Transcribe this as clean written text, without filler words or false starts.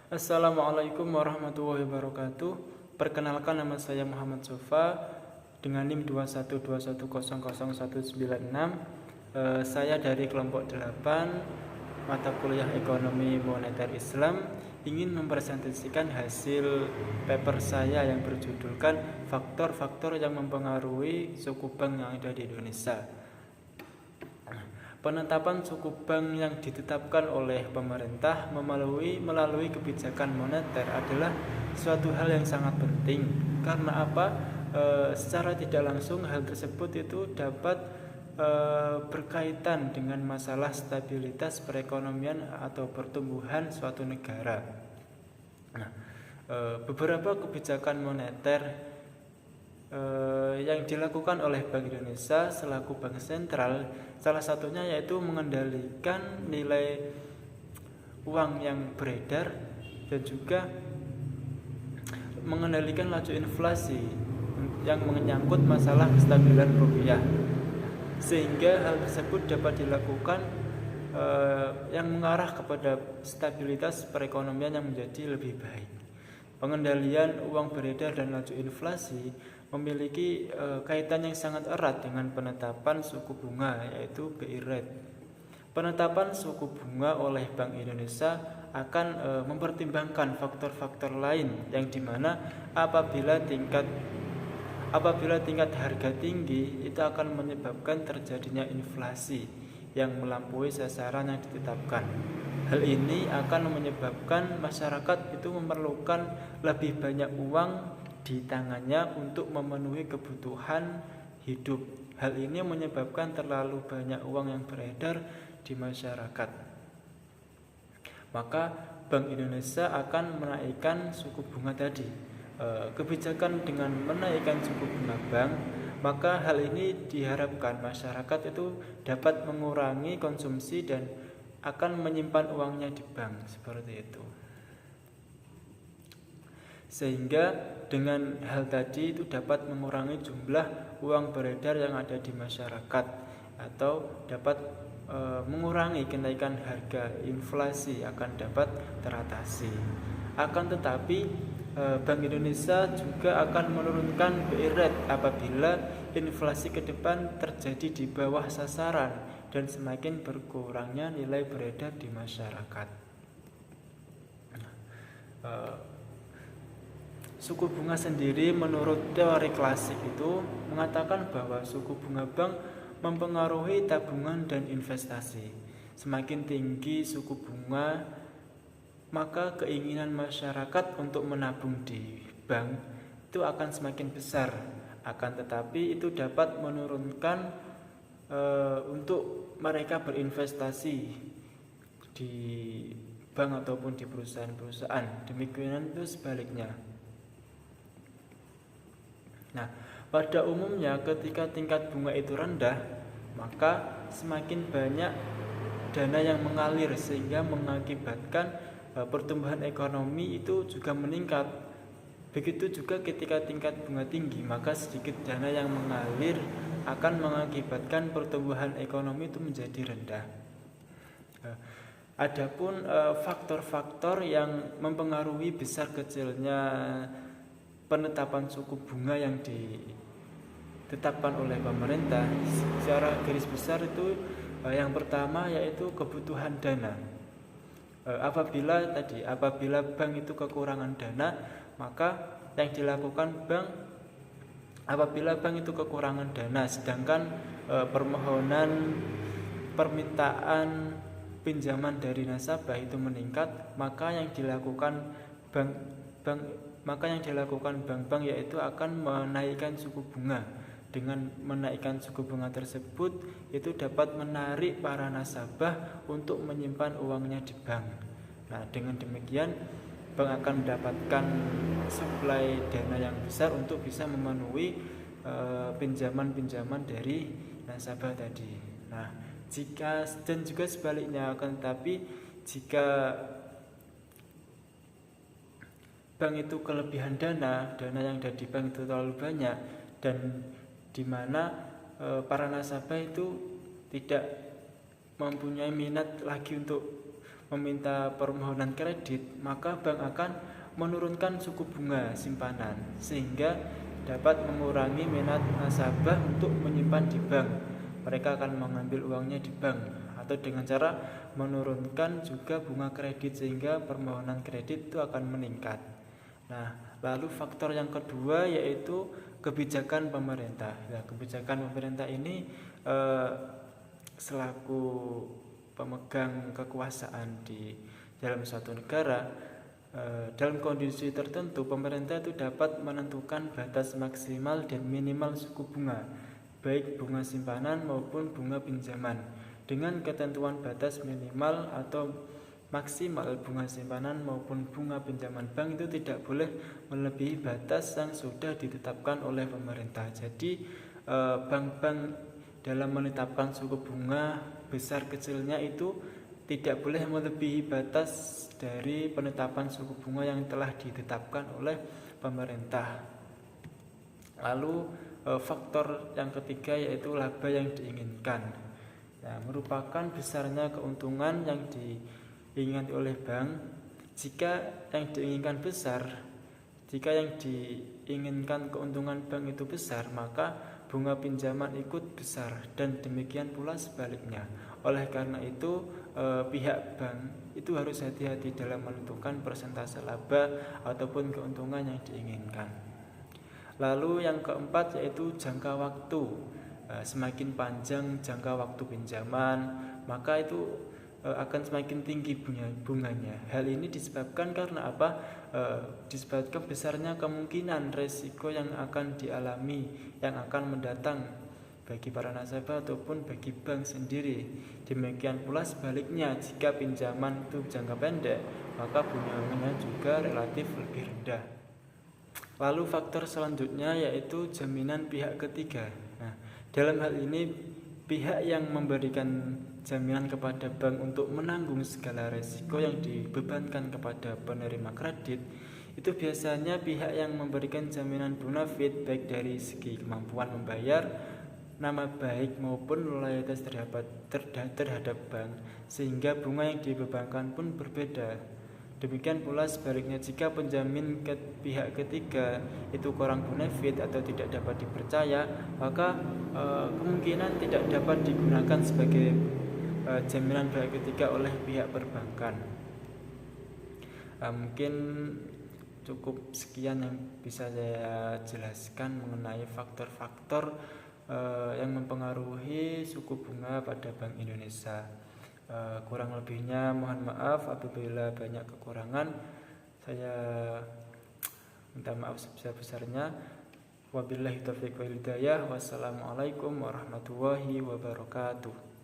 Assalamualaikum warahmatullahi wabarakatuh. Perkenalkan, nama saya Muhammad Sofa dengan NIM 212100196. Saya dari kelompok 8 mata kuliah Ekonomi Moneter Islam ingin mempresentasikan hasil paper saya yang berjudulkan faktor-faktor yang mempengaruhi suku bank yang ada di Indonesia. Penetapan suku bank yang ditetapkan oleh pemerintah melalui kebijakan moneter adalah suatu hal yang sangat penting. Karena apa? Secara tidak langsung hal tersebut itu dapat berkaitan dengan masalah stabilitas perekonomian atau pertumbuhan suatu negara. Nah, beberapa kebijakan moneter yang dilakukan oleh Bank Indonesia selaku bank sentral, salah satunya yaitu mengendalikan nilai uang yang beredar dan juga mengendalikan laju inflasi yang menyangkut masalah kestabilan rupiah, sehingga hal tersebut dapat dilakukan yang mengarah kepada stabilitas perekonomian yang menjadi lebih baik. Pengendalian uang beredar dan laju inflasi memiliki kaitan yang sangat erat dengan penetapan suku bunga, yaitu BI rate. Penetapan suku bunga oleh Bank Indonesia akan mempertimbangkan faktor-faktor lain yang dimana apabila tingkat harga tinggi itu akan menyebabkan terjadinya inflasi yang melampaui sasaran yang ditetapkan. Hal ini akan menyebabkan masyarakat itu memerlukan lebih banyak uang di tangannya untuk memenuhi kebutuhan hidup. Hal ini menyebabkan terlalu banyak uang yang beredar di masyarakat. Maka Bank Indonesia akan menaikkan suku bunga tadi. Kebijakan dengan menaikkan suku bunga bank, maka hal ini diharapkan masyarakat itu dapat mengurangi konsumsi dan akan menyimpan uangnya di bank, seperti itu. Sehingga dengan hal tadi itu dapat mengurangi jumlah uang beredar yang ada di masyarakat atau dapat mengurangi kenaikan harga, inflasi akan dapat teratasi. Akan tetapi Bank Indonesia juga akan menurunkan BI rate apabila inflasi ke depan terjadi di bawah sasaran dan semakin berkurangnya nilai beredar di masyarakat. Suku bunga sendiri menurut teori klasik itu mengatakan bahwa suku bunga bank mempengaruhi tabungan dan investasi. Semakin tinggi suku bunga, maka keinginan masyarakat untuk menabung di bank itu akan semakin besar. Akan tetapi itu dapat menurunkan untuk mereka berinvestasi di bank ataupun di perusahaan-perusahaan. Demikian itu sebaliknya. Nah, pada umumnya ketika tingkat bunga itu rendah, maka semakin banyak dana yang mengalir sehingga mengakibatkan pertumbuhan ekonomi itu juga meningkat. Begitu juga ketika tingkat bunga tinggi, maka sedikit dana yang mengalir akan mengakibatkan pertumbuhan ekonomi itu menjadi rendah. Adapun faktor-faktor yang mempengaruhi besar kecilnya penetapan suku bunga yang ditetapkan oleh pemerintah secara garis besar itu yang pertama yaitu kebutuhan dana. Apabila bank itu kekurangan dana, maka yang dilakukan bank apabila bank itu kekurangan dana sedangkan permintaan pinjaman dari nasabah itu meningkat, maka yang dilakukan bank-bank yaitu akan menaikkan suku bunga. Dengan menaikkan suku bunga tersebut itu dapat menarik para nasabah untuk menyimpan uangnya di bank. Nah, dengan demikian bank akan mendapatkan suplai dana yang besar untuk bisa memenuhi pinjaman-pinjaman dari nasabah tadi. Nah, dan juga sebaliknya, akan tetapi jika bank itu kelebihan dana yang ada di bank itu terlalu banyak dan di mana para nasabah itu tidak mempunyai minat lagi untuk meminta permohonan kredit, maka bank akan menurunkan suku bunga simpanan sehingga dapat mengurangi minat nasabah untuk menyimpan di bank. Mereka akan mengambil uangnya di bank atau dengan cara menurunkan juga bunga kredit sehingga permohonan kredit itu akan meningkat. Nah, lalu faktor yang kedua yaitu kebijakan pemerintah. Nah, kebijakan pemerintah ini selaku pemegang kekuasaan di dalam suatu negara, dalam kondisi tertentu pemerintah itu dapat menentukan batas maksimal dan minimal suku bunga, baik bunga simpanan maupun bunga pinjaman, dengan ketentuan batas minimal atau maksimal bunga simpanan maupun bunga pinjaman bank itu tidak boleh melebihi batas yang sudah ditetapkan oleh pemerintah. Jadi bank-bank dalam menetapkan suku bunga besar kecilnya itu tidak boleh melebihi batas dari penetapan suku bunga yang telah ditetapkan oleh pemerintah. Lalu faktor yang ketiga yaitu laba yang diinginkan. Nah, merupakan besarnya keuntungan yang diinginkan oleh bank. Jika yang diinginkan keuntungan bank itu besar, maka bunga pinjaman ikut besar dan demikian pula sebaliknya. Oleh karena itu pihak bank itu harus hati-hati dalam menentukan persentase laba ataupun keuntungan yang diinginkan. Lalu yang keempat yaitu jangka waktu. Semakin panjang jangka waktu pinjaman, maka itu akan semakin tinggi bunganya. Hal ini disebabkan karena apa? Disebabkan besarnya kemungkinan resiko yang akan dialami, yang akan mendatang bagi para nasabah ataupun bagi bank sendiri. Demikian pula sebaliknya, jika pinjaman itu jangka pendek, maka bunganya juga relatif lebih rendah. Lalu faktor selanjutnya yaitu jaminan pihak ketiga. Nah, dalam hal ini pihak yang memberikan jaminan kepada bank untuk menanggung segala resiko yang dibebankan kepada penerima kredit itu biasanya pihak yang memberikan jaminan bonafide baik dari segi kemampuan membayar, nama baik maupun loyalitas terhadap bank, sehingga bunga yang dibebankan pun berbeda. Demikian pula sebaliknya, jika penjamin pihak ketiga itu kurang bonafide atau tidak dapat dipercaya, maka kemungkinan tidak dapat digunakan sebagai jaminan pihak ketiga oleh pihak perbankan. Mungkin cukup sekian yang bisa saya jelaskan mengenai faktor-faktor yang mempengaruhi suku bunga pada Bank Indonesia. Kurang lebihnya mohon maaf apabila banyak kekurangan. Saya minta maaf sebesar-besarnya. Wabillahi taufiq wal hidayah. Wassalamualaikum warahmatullahi wabarakatuh.